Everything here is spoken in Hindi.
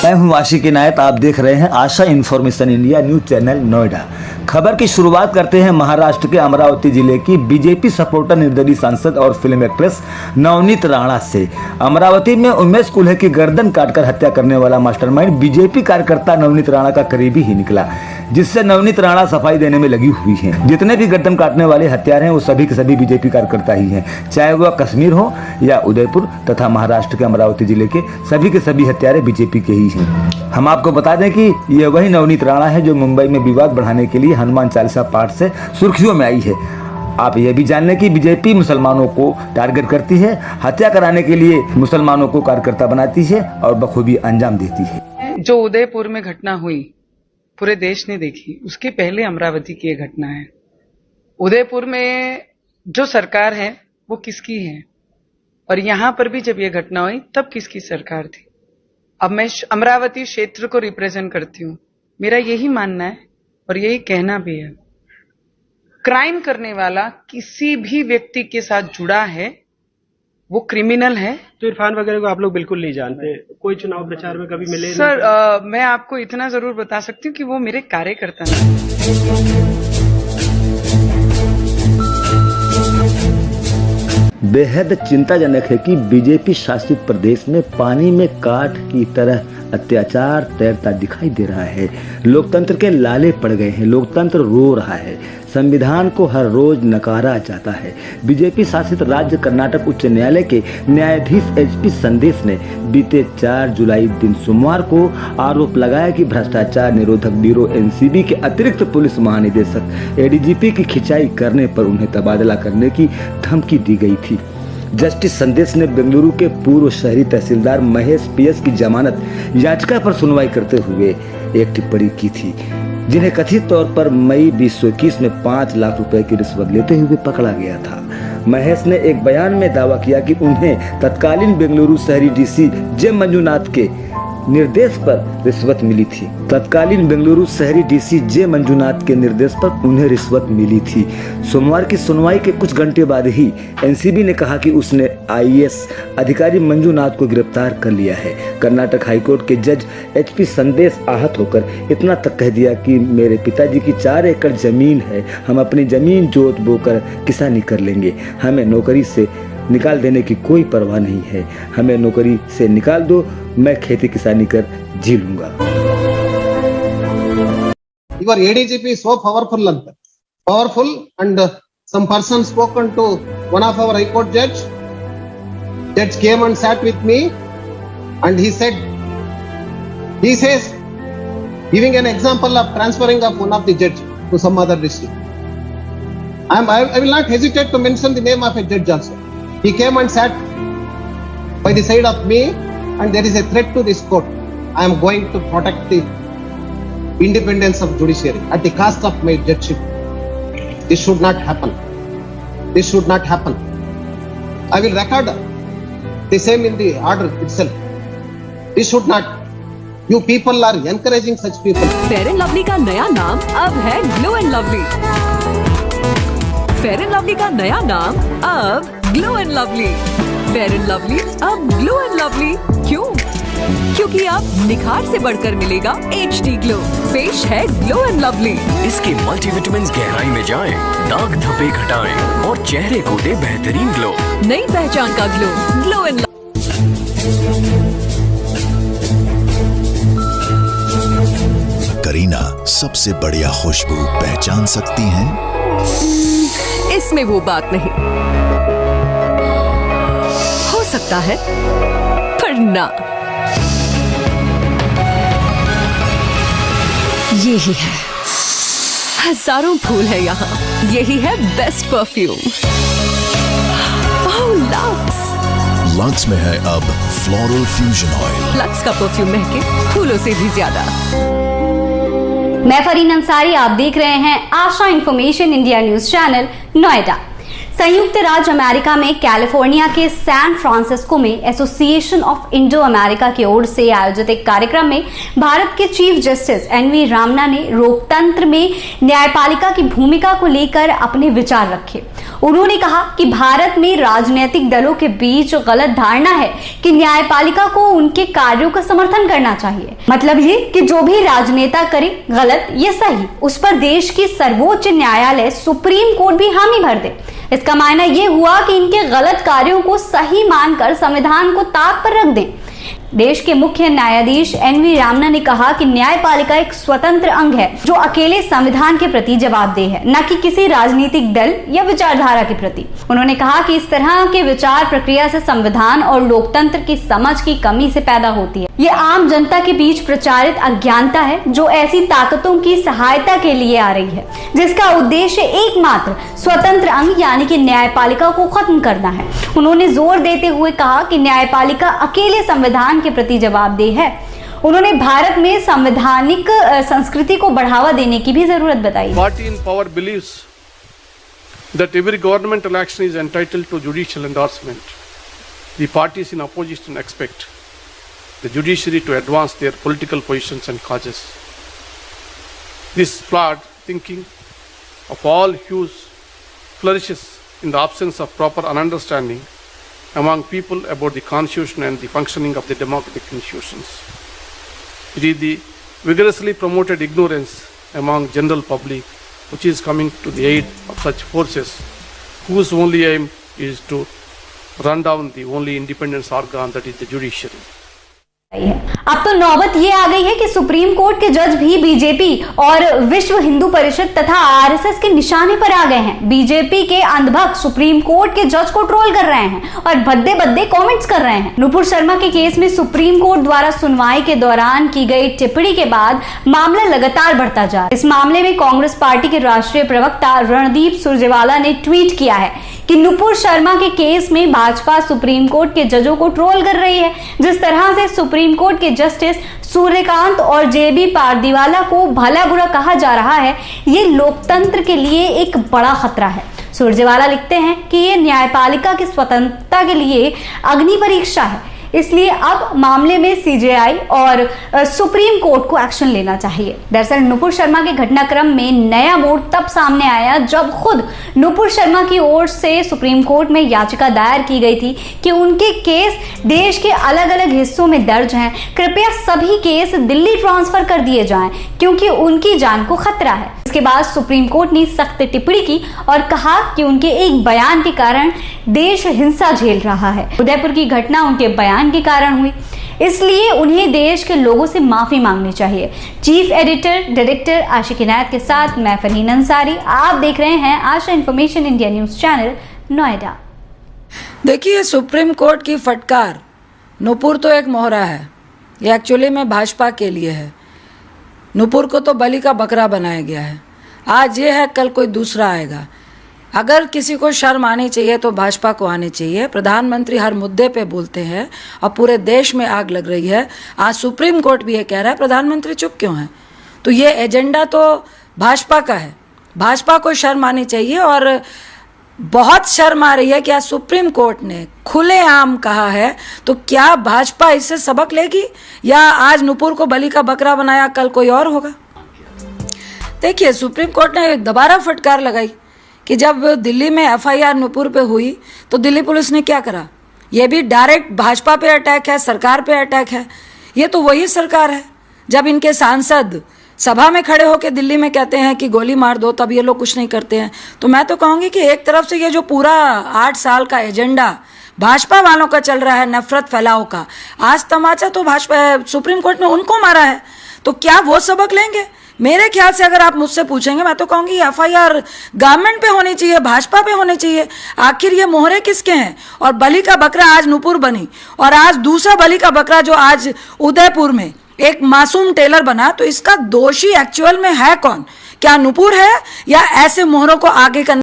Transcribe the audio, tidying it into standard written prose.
मैं हूं आशिक इनायत। आप देख रहे हैं Asha information India news channel Noida. खबर की शुरुआत करते हैं महाराष्ट्र के अमरावती जिले की बीजेपी सपोर्टर निर्दलीय सांसद और फिल्म एक्ट्रेस नवनीत राणा से। अमरावती में उमेश कुल्हे की गर्दन काटकर हत्या करने वाला मास्टरमाइंड बीजेपी कार्यकर्ता नवनीत राणा का करीबी ही निकला, जिससे नवनीत राणा सफाई देने में लगी हुई हैं। जितने भी गर्दन काटने वाले हत्यारे हैं वो सभी के सभी बीजेपी कार्यकर्ता ही हैं, चाहे वह कश्मीर हो या उदयपुर तथा महाराष्ट्र के अमरावती जिले के सभी हत्यारे बीजेपी के ही हैं। हम आपको बता दें कि ये वही नवनीत राणा है जो मुंबई में विवाद बढ़ाने के लिए हनुमान चालीसा पाठ से सुर्खियों में आई है। आप ये भी जान लें कि बीजेपी मुसलमानों को टारगेट करती है, हत्या कराने के लिए मुसलमानों को कार्यकर्ता बनाती है और बखूबी अंजाम देती है। जो उदयपुर में घटना हुई पूरे देश ने देखी, उसके पहले अमरावती की ये घटना है। उदयपुर में जो सरकार है वो किसकी है, और यहां पर भी जब ये घटना हुई तब किसकी सरकार थी। अब मैं अमरावती क्षेत्र को रिप्रेजेंट करती हूँ। मेरा यही मानना है और यही कहना भी है, क्राइम करने वाला किसी भी व्यक्ति के साथ जुड़ा है वो क्रिमिनल है। तो इरफान वगैरह को आप लोग बिल्कुल नहीं जानते, कोई चुनाव प्रचार में कभी मिले? सर मैं आपको इतना जरूर बता सकती हूँ कि वो मेरे कार्यकर्ता हैं। बेहद चिंताजनक है कि बीजेपी शासित प्रदेश में पानी में काट की तरह अत्याचार तैरता दिखाई दे रहा है। लोकतंत्र के लाले पड़ गए हैं, लोकतंत्र रो रहा है, संविधान को हर रोज नकारा जाता है। बीजेपी शासित राज्य कर्नाटक उच्च न्यायालय के न्यायाधीश HP संदेश ने बीते 4 जुलाई दिन सोमवार को आरोप लगाया कि भ्रष्टाचार निरोधक ब्यूरो NCB के अतिरिक्त पुलिस महानिदेशक ADGP की खिंचाई करने पर उन्हें तबादला करने की धमकी दी गई थी। जस्टिस संदेश ने बेंगलुरु के पूर्व शहरी तहसीलदार महेश PS की जमानत याचिका पर सुनवाई करते हुए एक टिप्पणी की थी, जिन्हें कथित तौर पर मई 2021 में 5 लाख रुपए की रिश्वत लेते हुए पकड़ा गया था। महेश ने एक बयान में दावा किया कि उन्हें तत्कालीन बेंगलुरु शहरी DC J मंजुनाथ के निर्देश पर रिश्वत मिली थी। तत्कालीन बेंगलुरु शहरी DC J मंजुनाथ के निर्देश पर उन्हें रिश्वत मिली थी। सोमवार की सुनवाई के कुछ घंटे बाद ही NCB ने कहा कि उसने IAS अधिकारी मंजुनाथ को गिरफ्तार कर लिया है। कर्नाटक हाईकोर्ट के जज HP संदेश आहत होकर इतना तक कह दिया कि मेरे पिताजी की 4 एकड़ जमीन है, हम अपनी जमीन जोत बोकर किसानी कर लेंगे, हमें नौकरी से निकाल देने की कोई परवाह नहीं है, हमें नौकरी से निकाल दो, मैं खेती किसानी कर जी लूंगा। Your ADGP is so powerful and some person spoken to one of our High Court judge came and sat with me and he says giving an example of transferring of one of the judge to some other district. I will not hesitate to mention the name of a judge also. He came and sat by the side of me and there is a threat to this court. I am going to protect the independence of judiciary at the cost of my judgeship. This should not happen. This should not happen. I will record the same in the order itself. This should not. You people are encouraging such people. Fair and lovely का नया नाम अब है glow and lovely. Fair and lovely का नया नाम अब glow and lovely. Fair and lovely अब ग्लो एंड लवली। क्यों? क्योंकि अब निखार से बढ़कर मिलेगा HD ग्लो। पेश है ग्लो एंड लवली। इसके मल्टीविटामिन गहराई में जाएं, दाग धब्बे घटाएं और चेहरे को दे बेहतरीन ग्लो। नई पहचान का ग्लो, ग्लो एंड करीना सबसे बढ़िया खुशबू पहचान सकती हैं? इसमें वो बात नहीं हो सकता है, पर ना, यही है। हजारों फूल है यहाँ, यही है बेस्ट परफ्यूम। ओह लक्स। लक्स में है अब फ्लोरल फ्यूजन ऑयल। लक्स का परफ्यूम महके फूलों से भी ज्यादा। मैं फरीन अंसारी, आप देख रहे हैं Asha information India news channel Noida. संयुक्त राज्य अमेरिका में कैलिफोर्निया के सैन फ्रांसिस्को में एसोसिएशन ऑफ इंडो अमेरिका की ओर से आयोजित एक कार्यक्रम में भारत के चीफ जस्टिस एनवी रामना ने लोकतंत्र में न्यायपालिका की भूमिका को लेकर अपने विचार रखे। उन्होंने कहा कि भारत में राजनीतिक दलों के बीच गलत धारणा है कि न्यायपालिका को उनके कार्यों का समर्थन करना चाहिए। मतलब ये कि जो भी राजनेता करे गलत या सही, उस पर देश की सर्वोच्च न्यायालय सुप्रीम कोर्ट भी हामी भर दे। इसका मायना ये हुआ कि इनके गलत कार्यों को सही मानकर संविधान को ताक पर रख दें। देश के मुख्य न्यायाधीश एनवी रामना ने कहा कि न्यायपालिका एक स्वतंत्र अंग है जो अकेले संविधान के प्रति जवाबदेह है, न कि किसी राजनीतिक दल या विचारधारा के प्रति। उन्होंने कहा कि इस तरह के विचार प्रक्रिया से संविधान और लोकतंत्र की समझ की कमी से पैदा होती है। ये आम जनता के बीच प्रचारित अज्ञानता है जो ऐसी ताकतों की सहायता के लिए आ रही है जिसका उद्देश्य एकमात्र स्वतंत्र अंग यानी कि न्यायपालिका को खत्म करना है। उन्होंने जोर देते हुए कहा कि न्यायपालिका अकेले संविधान के प्रति जवाबदेह है। उन्होंने भारत में संवैधानिक संस्कृति को बढ़ावा देने की भी जरूरत बताई। Party in power believes that every governmental action is entitled to judicial endorsement. The parties in opposition expect the judiciary to advance their political positions and causes. This flawed thinking of all hues flourishes in the absence of proper understanding among people about the constitution and the functioning of the democratic institutions. It is the vigorously promoted ignorance among general public which is coming to the aid of such forces whose only aim is to run down the only independent organ, that is the judiciary. अब तो नौबत ये आ गई है कि सुप्रीम कोर्ट के जज भी बीजेपी और विश्व हिंदू परिषद तथा आरएसएस के निशाने पर आ गए हैं। बीजेपी के अंधभक्त सुप्रीम कोर्ट के जज को ट्रोल कर रहे हैं और भद्दे भद्दे कमेंट्स कर रहे हैं। नुपुर शर्मा के केस में सुप्रीम कोर्ट द्वारा सुनवाई के दौरान की गई टिप्पणी के बाद मामला लगातार बढ़ता जा रहा है। इस मामले में कांग्रेस पार्टी के राष्ट्रीय प्रवक्ता रणदीप सुरजेवाला ने ट्वीट किया है कि नुपुर शर्मा के केस में भाजपा सुप्रीम कोर्ट के जजों को ट्रोल कर रही है। जिस तरह से सुप्रीम कोर्ट के जस्टिस सूर्यकांत और जेबी पारदीवाला को भला बुरा कहा जा रहा है, ये लोकतंत्र के लिए एक बड़ा खतरा है। सुरजेवाला लिखते हैं कि ये न्यायपालिका की स्वतंत्रता के लिए अग्नि परीक्षा है, इसलिए अब मामले में सीजेआई और सुप्रीम कोर्ट को एक्शन लेना चाहिए। दरअसल नुपुर शर्मा के घटनाक्रम में नया मोड़ तब सामने आया जब खुद नुपुर शर्मा की ओर से सुप्रीम कोर्ट में याचिका दायर की गई थी कि उनके केस देश के अलग अलग हिस्सों में दर्ज हैं, कृपया सभी केस दिल्ली ट्रांसफर कर दिए जाएं क्योंकि उनकी जान को खतरा है। इसके बाद सुप्रीम कोर्ट ने सख्त टिप्पणी की और कहा कि उनके एक बयान के कारण देश हिंसा झेल रहा है। उदयपुर की घटना उनके बयान के कारण हुई, इसलिए उन्हें देश के लोगों से माफी मांगनी चाहिए। Chief editor director Ashiq Inayat के साथ मैं फरहीन अंसारी, आप देख रहे हैं Asha information India news channel, Noida. देखिए, सुप्रीम कोर्ट की फटकार नुपुर तो एक मोहरा है, ये एक्चुअली में भाजपा के लिए है। नुपुर को तो बलि का बकरा बनाया गया है। आज ये है, कल कोई दूसरा आएगा। अगर किसी को शर्म आनी चाहिए तो भाजपा को आनी चाहिए। प्रधानमंत्री हर मुद्दे पे बोलते हैं और पूरे देश में आग लग रही है। आज सुप्रीम कोर्ट भी ये कह रहा है प्रधानमंत्री चुप क्यों है। तो ये एजेंडा तो भाजपा का है, भाजपा को शर्म आनी चाहिए। और बहुत शर्म आ रही है कि आज सुप्रीम कोर्ट ने खुलेआम कहा है, तो क्या भाजपा इससे सबक लेगी या आज नुपुर को बलि का बकरा बनाया, कल कोई और होगा। देखिए, सुप्रीम कोर्ट ने दोबारा फटकार लगाई कि जब दिल्ली में एफआईआर नुपुर पे हुई तो दिल्ली पुलिस ने क्या करा। ये भी डायरेक्ट भाजपा पे अटैक है, सरकार पे अटैक है। ये तो वही सरकार है जब इनके सांसद सभा में खड़े होकर दिल्ली में कहते हैं कि गोली मार दो, तब ये लोग कुछ नहीं करते हैं। तो मैं तो कहूँगी कि एक तरफ से ये जो पूरा 8 साल का एजेंडा भाजपा वालों का चल रहा है नफरत फैलाव का, आज तमाचा तो भाजपा सुप्रीम कोर्ट ने उनको मारा है, तो क्या वो सबक लेंगे। मेरे ख्याल से अगर आप मुझसे पूछेंगे, मैं तो कहूँगी एफआईआर गवर्नमेंट पे होनी चाहिए, भाजपा पे होनी चाहिए। आखिर ये मोहरे किसके हैं। और बलि का बकरा आज नुपुर बनी और आज दूसरा बलि का बकरा जो आज उदयपुर में एक मासूम टेलर बना, तो इसका दोषी एक्चुअल में है कौन। क्या नुपुर है या ऐसे मोहरों को आगे करने